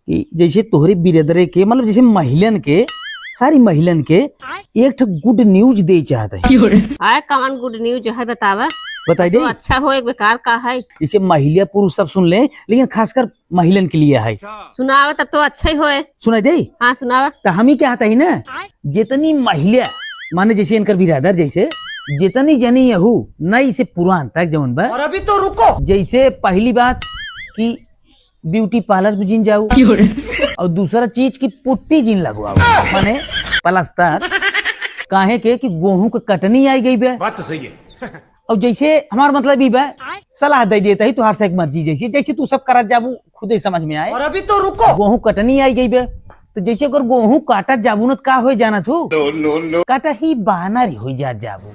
कि जैसे तोहरी बिरदरे के मतलब जैसे महिलन के सारी महिलन के एक ठो गुड न्यूज दे चाहते हैं। आए कौन गुड न्यूज है बतावा। बताई दे। तो अच्छा हो एक बेकार का है। जैसे महिला पुरुष सब सुन ले लेकिन खासकर महिलन के लिए है। सुनावा तब तो अच्छा ही होए। सुनाई दे। हाँ सुनावा। तो हम ही क्या आता है ना जितनी महिला माने जैसे इनकर बिरादर जैसे जितनी जनी यहू नई से पुरान तक जवन बा। और अभी तो रुको। जैसे पहली बात कि ब्यूटी पार्लर में जिन जाऊ और दूसरा चीज की पुट्टी जिन लगवाओ माने प्लास्टर काहे के कि गेहूं के कटनी आई गई बे। बात तो सही है। और जैसे हमार मतलब ही बा सलाह दे देता ही तुहार से एक मर्जी जैसे जैसे तू सब करत जाबू खुद ही समझ में आए। और अभी तो रुको। गेहूं कटनी आई गई बे तो जैसे अगर गेहूं काटा जाबू न का हो जाना तू काटा ही बहाना री हो जात जाबू।